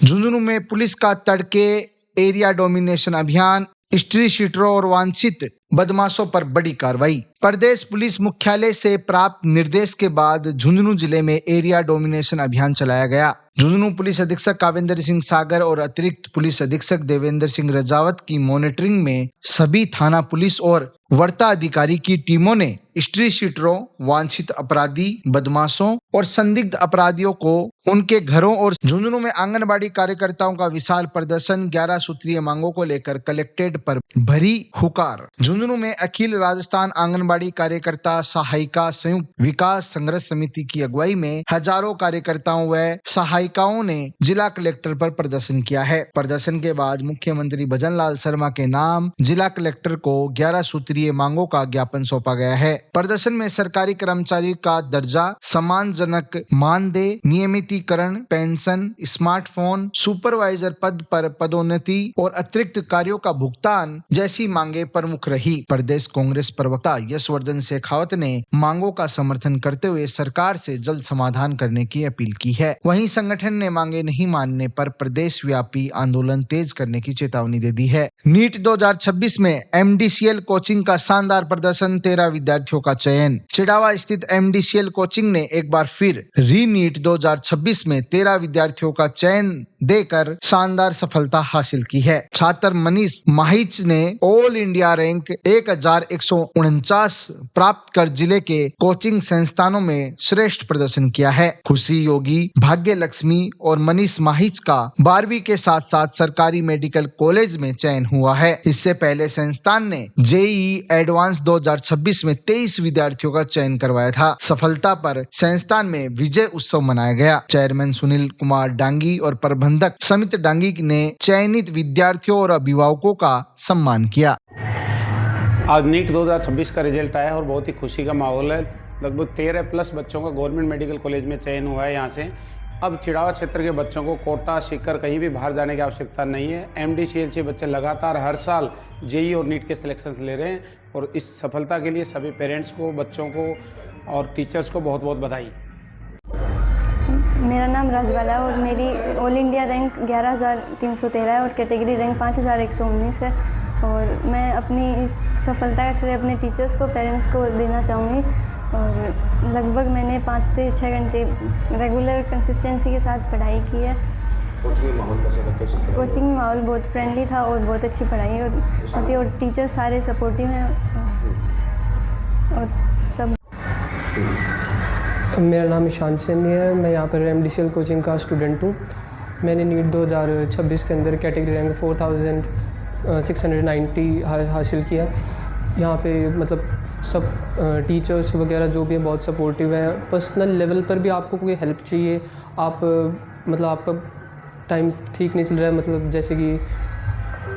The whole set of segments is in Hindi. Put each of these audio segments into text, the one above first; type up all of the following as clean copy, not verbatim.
झुंझुनू में पुलिस का तड़के एरिया डोमिनेशन अभियान, स्ट्रीट शीटरों और वांछित बदमाशों पर बड़ी कार्रवाई। प्रदेश पुलिस मुख्यालय से प्राप्त निर्देश के बाद झुंझुनू जिले में एरिया डोमिनेशन अभियान चलाया गया। झुंझुनू पुलिस अधीक्षक कावेंद्र सिंह सागर और अतिरिक्त पुलिस अधीक्षक देवेंद्र सिंह रजावत की मॉनिटरिंग में सभी थाना पुलिस और वर्ता अधिकारी की टीमों ने स्ट्रीट शीटरों, वांछित अपराधी, बदमाशों और संदिग्ध अपराधियों को उनके घरों और झुंझुनू में आंगनबाड़ी कार्यकर्ताओं का विशाल प्रदर्शन, 11 सूत्रीय मांगों को लेकर कलेक्ट्रेट पर भरी हुकार। झुंझुनू में अखिल राजस्थान आंगनबाड़ी कार्यकर्ता सहायिका संयुक्त विकास संघर्ष समिति की अगुवाई में हजारों कार्यकर्ताओं व सहायिकाओं ने जिला कलेक्टर पर प्रदर्शन किया है। प्रदर्शन के बाद मुख्यमंत्री भजन लाल शर्मा के नाम जिला कलेक्टर को 11 सूत्रीय मांगों का ज्ञापन सौंपा गया है। प्रदर्शन में सरकारी कर्मचारी का दर्जा, सम्मानजनक मानदेय, नियमितीकरण, पेंशन, स्मार्टफोन, सुपरवाइजर पद पर पदोन्नति और अतिरिक्त कार्यों का भुगतान जैसी मांगे प्रमुख रही। प्रदेश कांग्रेस प्रवक्ता यशवर्धन शेखावत ने मांगों का समर्थन करते हुए सरकार से जल्द समाधान करने की अपील की है। वहीं संगठन ने मांगे नहीं मानने पर प्रदेश व्यापी आंदोलन तेज करने की चेतावनी दे दी है। नीट 2026 में MDCL कोचिंग का शानदार प्रदर्शन, 13 विद्यार्थियों का चयन। चिड़ावा स्थित MDCL कोचिंग ने एक बार फिर री-नीट 2026 में 13 विद्यार्थियों का चयन देकर शानदार सफलता हासिल की है। छात्र मनीष माहिच ने ऑल इंडिया रैंक 1149 प्राप्त कर जिले के कोचिंग संस्थानों में श्रेष्ठ प्रदर्शन किया है। खुशी योगी, भाग्य लक्ष्मी और मनीष माहिच का 12वीं के साथ साथ सरकारी मेडिकल कॉलेज में चयन हुआ है। इससे पहले संस्थान ने JEE एडवांस 2026 में 23 विद्यार्थियों का चयन करवाया था। सफलता पर संस्थान में विजय उत्सव मनाया गया। चेयरमैन सुनील कुमार डांगी और प्रबंधक समित डांगी ने चयनित विद्यार्थियों और अभिभावकों का सम्मान किया। आज नीट 2026 का रिजल्ट आया और बहुत ही खुशी का माहौल है। लगभग 13+ बच्चों का गवर्नमेंट मेडिकल कॉलेज में चयन हुआ है। यहाँ से अब चिड़ावा क्षेत्र के बच्चों को कोटा, सीकर कहीं भी बाहर जाने की आवश्यकता नहीं है। MDCL से बच्चे लगातार हर साल JEE और नीट के सिलेक्शंस ले रहे हैं और इस सफलता के लिए सभी पेरेंट्स को, बच्चों को और टीचर्स को बहुत बहुत बधाई। मेरा नाम राजबाला है और मेरी ऑल इंडिया रैंक 11,313 है और कैटेगरी रैंक 5,119 है। और मैं अपनी इस सफलता का श्रेय अपने टीचर्स को, पेरेंट्स को देना चाहूँगी। और लगभग मैंने 5 से 6 घंटे रेगुलर कंसिस्टेंसी के साथ पढ़ाई की है। कोचिंग माहौल कैसा था? कोचिंग में माहौल बहुत फ्रेंडली था और बहुत अच्छी पढ़ाई होती और टीचर्स सारे सपोर्टिव हैं और सब। मेरा नाम ईशान सैनी है। मैं यहाँ पर MDCL कोचिंग का स्टूडेंट हूँ। मैंने नीट 2026 के अंदर कैटेगरी रैंक 4,690 हासिल किया। यहाँ पे मतलब सब टीचर्स वगैरह जो भी हैं बहुत सपोर्टिव है। पर्सनल लेवल पर भी आपको कोई हेल्प चाहिए, आप मतलब आपका टाइम ठीक नहीं चल रहा है, मतलब जैसे कि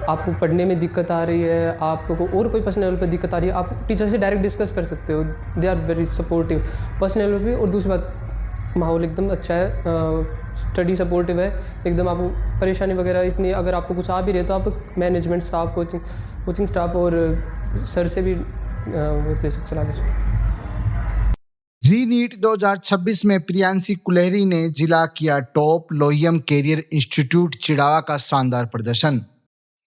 आपको पढ़ने में दिक्कत आ रही है, आपको और कोई पर्सनल लेवल पर दिक्कत आ रही है, आप टीचर से डायरेक्ट डिस्कस कर सकते हो। They are very supportive personal level भी। और दूसरी बात, माहौल एकदम अच्छा है, स्टडी सपोर्टिव है एकदम। आपको परेशानी वगैरह इतनी अगर आपको कुछ आ भी रहे तो आप मैनेजमेंट स्टाफ, कोचिंग स्टाफ और सर से भी ले सकते। री-नीट 2026 में प्रियांशी कुलहरी ने जिला किया टॉप। लोहियम कैरियर इंस्टीट्यूट चिड़ावा का शानदार प्रदर्शन।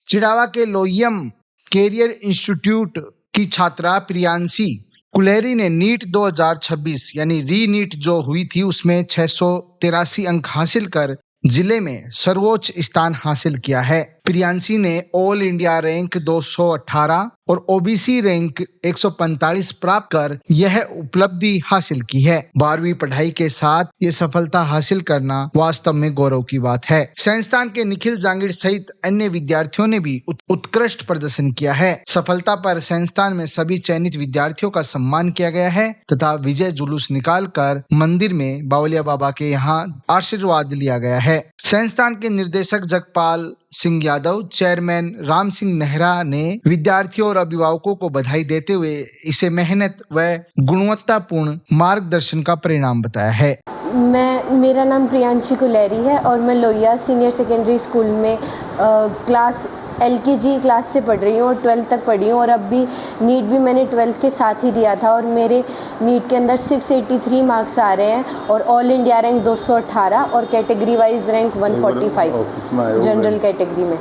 चिड़ावा के लोहियम कैरियर इंस्टीट्यूट की छात्रा प्रियांशी कुलहरी ने नीट 2026 यानी री-नीट जो हुई थी उसमें 683 अंक हासिल कर जिले में सर्वोच्च स्थान हासिल किया है। प्रियांशी ने ऑल इंडिया रैंक 218 और OBC रैंक 145 प्राप्त कर यह उपलब्धि हासिल की है। 12वीं पढ़ाई के साथ ये सफलता हासिल करना वास्तव में गौरव की बात है। संस्थान के निखिल जांगीर सहित अन्य विद्यार्थियों ने भी उत्कृष्ट प्रदर्शन किया है। सफलता पर संस्थान में सभी चयनित विद्यार्थियों का सम्मान किया गया है तथा विजय जुलूस निकालकर मंदिर में बावलिया बाबा के यहाँ आशीर्वाद लिया गया है। संस्थान के निर्देशक जगपाल सिंह यादव, चेयरमैन राम सिंह नेहरा ने विद्यार्थियों और अभिभावकों को बधाई देते हुए इसे मेहनत व गुणवत्तापूर्ण मार्गदर्शन का परिणाम बताया है। मेरा नाम प्रियांशी कुलहरी है और मैं लोहिया सीनियर सेकेंडरी स्कूल में क्लास LKG क्लास से पढ़ रही हूँ और 12th तक पढ़ी हूँ, और अब भी नीट भी मैंने 12th के साथ ही दिया था, और मेरे नीट के अंदर 683 मार्क्स आ रहे हैं, और ऑल इंडिया रैंक 218 और category wise rank 145 general category में।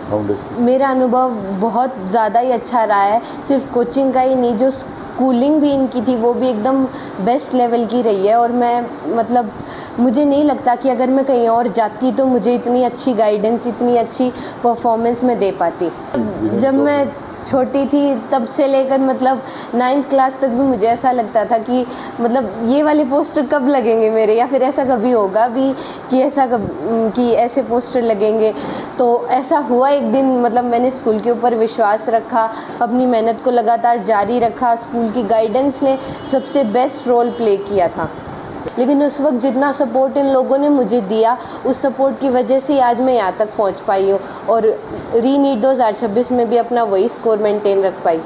मेरा अनुभव बहुत ज़्यादा ही अच्छा रहा है, सिर्फ कोचिंग का ही नहीं, जो स्कूलिंग भी इनकी थी वो भी एकदम बेस्ट लेवल की रही है। और मैं मतलब मुझे नहीं लगता कि अगर मैं कहीं और जाती तो मुझे इतनी अच्छी गाइडेंस, इतनी अच्छी परफॉर्मेंस में दे पाती। जब मैं छोटी थी तब से लेकर मतलब 9th क्लास तक भी मुझे ऐसा लगता था कि मतलब ये वाले पोस्टर कब लगेंगे मेरे, या फिर ऐसा कभी होगा भी कि कि ऐसे पोस्टर लगेंगे। तो ऐसा हुआ एक दिन, मतलब मैंने स्कूल के ऊपर विश्वास रखा, अपनी मेहनत को लगातार जारी रखा, स्कूल की गाइडेंस ने सबसे बेस्ट रोल प्ले किया था। लेकिन उस वक्त जितना सपोर्ट इन लोगों ने मुझे दिया, उस सपोर्ट की वजह से आज मैं यहाँ तक पहुँच पाई हूँ, और रीनीट 2026 में भी अपना वही स्कोर मेंटेन रख पाई।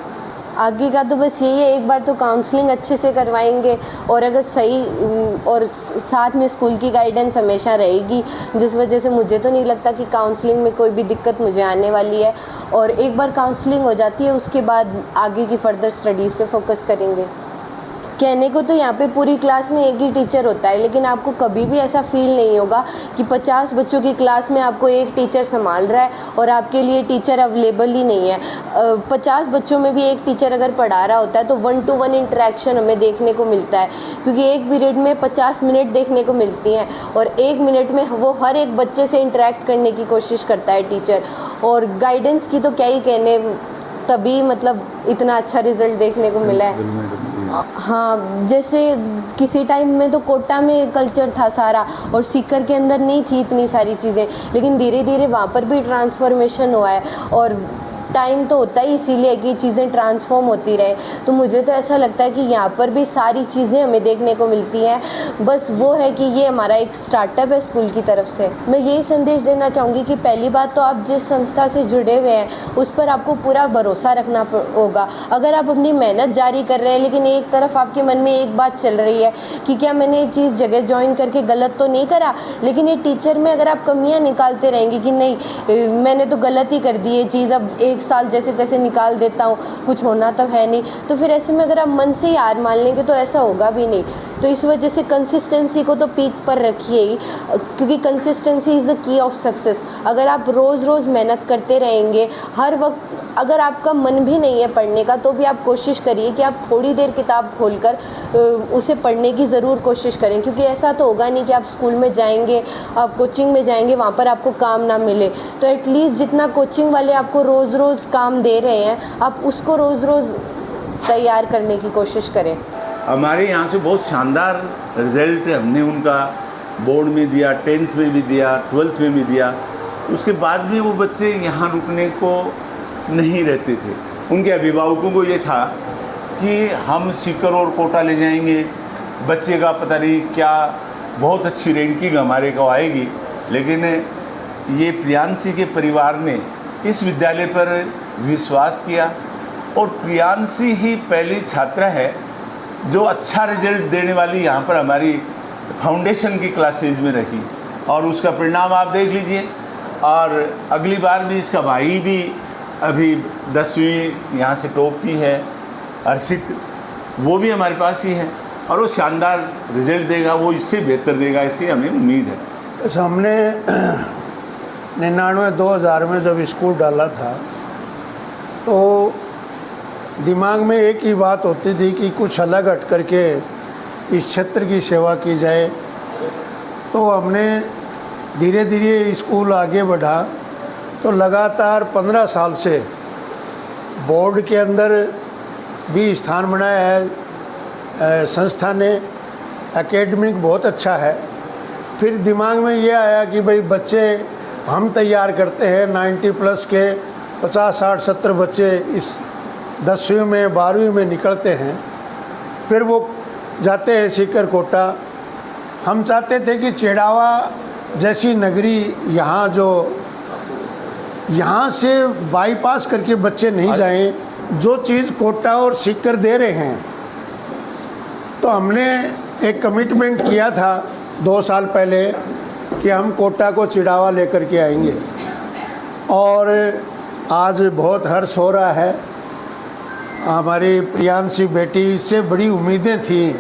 आगे का तो बस यही है, एक बार तो काउंसलिंग अच्छे से करवाएंगे, और अगर सही और साथ में स्कूल की गाइडेंस हमेशा रहेगी, जिस वजह से मुझे तो नहीं लगता कि काउंसलिंग में कोई भी दिक्कत मुझे आने वाली है। और एक बार काउंसलिंग हो जाती है उसके बाद आगे की फर्दर स्टडीज़ पे फोकस करेंगे। कहने को तो यहाँ पे पूरी क्लास में एक ही टीचर होता है, लेकिन आपको कभी भी ऐसा फील नहीं होगा कि 50 बच्चों की क्लास में आपको एक टीचर संभाल रहा है और आपके लिए टीचर अवेलेबल ही नहीं है। 50 बच्चों में भी एक टीचर अगर पढ़ा रहा होता है तो 1-to-1 इंटरेक्शन हमें देखने को मिलता है, क्योंकि एक पीरियड में 50 मिनट देखने को मिलती हैं, और 1 मिनट में वो हर एक बच्चे से इंटरेक्ट करने की कोशिश करता है टीचर। और गाइडेंस की तो क्या ही कहने, तभी मतलब इतना अच्छा रिज़ल्ट देखने को मिला है। हाँ, जैसे किसी टाइम में तो कोटा में कल्चर था सारा, और सीकर के अंदर नहीं थी इतनी सारी चीज़ें, लेकिन धीरे धीरे वहाँ पर भी ट्रांसफॉर्मेशन हुआ है। और टाइम तो होता ही इसीलिए कि चीज़ें ट्रांसफॉर्म होती रहे। तो मुझे तो ऐसा लगता है कि यहाँ पर भी सारी चीज़ें हमें देखने को मिलती हैं, बस वो है कि ये हमारा एक स्टार्टअप है स्कूल की तरफ से। मैं यही संदेश देना चाहूँगी कि पहली बात तो आप जिस संस्था से जुड़े हुए हैं उस पर आपको पूरा भरोसा रखना होगा। अगर आप अपनी मेहनत जारी कर रहे हैं, लेकिन एक तरफ आपके मन में एक बात चल रही है कि क्या मैंने ये चीज़ जगह ज्वाइन करके गलत तो नहीं करा, लेकिन ये टीचर में अगर आप कमियाँ निकालते रहेंगे कि नहीं मैंने तो गलत ही कर दी ये चीज़, अब 1 साल जैसे तैसे निकाल देता हूँ, कुछ होना तो है नहीं, तो फिर ऐसे में अगर आप मन से ही हार मान लेंगे तो ऐसा होगा भी नहीं। तो इस वजह से कंसिस्टेंसी को तो पीक पर रखिए ही, क्योंकि consistency is the key of success. अगर आप रोज़ रोज़ मेहनत करते रहेंगे, हर वक्त अगर आपका मन भी नहीं है पढ़ने का तो भी आप कोशिश करिए कि आप थोड़ी देर किताब खोलकर उसे पढ़ने की ज़रूर कोशिश करें, क्योंकि ऐसा तो होगा नहीं कि आप स्कूल में जाएंगे, आप कोचिंग में जाएंगे, वहाँ पर आपको काम ना मिले। तो एटलीस्ट जितना कोचिंग वाले आपको रोज़ रोज़ काम दे रहे हैं, आप उसको रोज़ रोज़ तैयार करने की कोशिश करें। हमारे यहाँ से बहुत शानदार रिज़ल्ट हमने उनका बोर्ड में दिया, 10th में भी दिया, 12th में भी दिया। उसके बाद भी वो बच्चे यहाँ रुकने को नहीं रहते थे। उनके अभिभावकों को ये था कि हम सीकर और कोटा ले जाएंगे, बच्चे का पता नहीं क्या बहुत अच्छी रैंकिंग हमारे को आएगी। लेकिन ये प्रियांशी के परिवार ने इस विद्यालय पर विश्वास किया, और प्रियांशी ही पहली छात्रा है जो अच्छा रिजल्ट देने वाली यहाँ पर हमारी फाउंडेशन की क्लासेज में रही, और उसका परिणाम आप देख लीजिए। और अगली बार भी इसका भाई भी अभी 10वीं यहाँ से टॉप की है, अर्षित, वो भी हमारे पास ही है, और वो शानदार रिजल्ट देगा, वो इससे बेहतर देगा, ऐसी हमें उम्मीद है। हमने 99-2000 में जब स्कूल डाला था तो दिमाग में एक ही बात होती थी कि कुछ अलग हट करके इस क्षेत्र की सेवा की जाए। तो हमने धीरे धीरे स्कूल आगे बढ़ा, तो लगातार 15 साल से बोर्ड के अंदर भी स्थान बनाया है संस्था ने। एकेडमिक बहुत अच्छा है। फिर दिमाग में ये आया कि भाई बच्चे हम तैयार करते हैं 90+ के 50, 60, 70 बच्चे इस 10वीं में 12वीं में निकलते हैं, फिर वो जाते हैं सीकर कोटा। हम चाहते थे कि चिड़ावा जैसी नगरी यहाँ से बाईपास करके बच्चे नहीं जाएं, जो चीज़ कोटा और सीकर दे रहे हैं। तो हमने एक कमिटमेंट किया था 2 साल पहले कि हम कोटा को चिड़ावा लेकर के आएंगे, और आज बहुत हर्ष हो रहा है। हमारी प्रियांशी बेटी से बड़ी उम्मीदें थी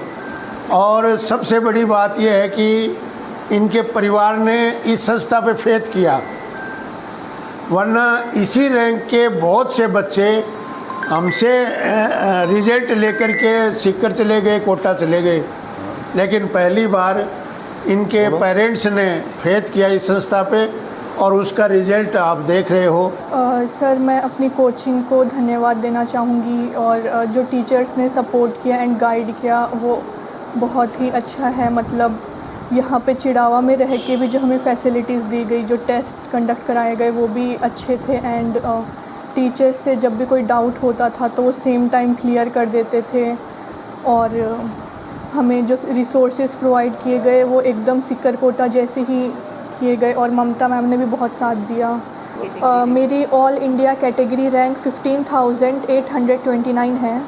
और सबसे बड़ी बात यह है कि इनके परिवार ने इस संस्था पे फेथ किया, वरना इसी रैंक के बहुत से बच्चे हमसे रिजल्ट लेकर के सीकर चले गए, कोटा चले गए, लेकिन पहली बार इनके पेरेंट्स ने फेथ किया इस संस्था पे और उसका रिजल्ट आप देख रहे हो। सर, मैं अपनी कोचिंग को धन्यवाद देना चाहूँगी और जो टीचर्स ने सपोर्ट किया एंड गाइड किया वो बहुत ही अच्छा है। मतलब यहाँ पे चिड़ावा में रह के भी जो हमें फैसिलिटीज़ दी गई, जो टेस्ट कंडक्ट कराए गए वो भी अच्छे थे एंड टीचर्स से जब भी कोई डाउट होता था तो वो सेम टाइम क्लियर कर देते थे और हमें जो रिसोर्सेज प्रोवाइड किए गए वो एकदम सिक्कर कोटा जैसे ही किए गए और ममता मैम ने भी बहुत साथ दिया। मेरी ऑल इंडिया कैटेगरी रैंक 15,829 है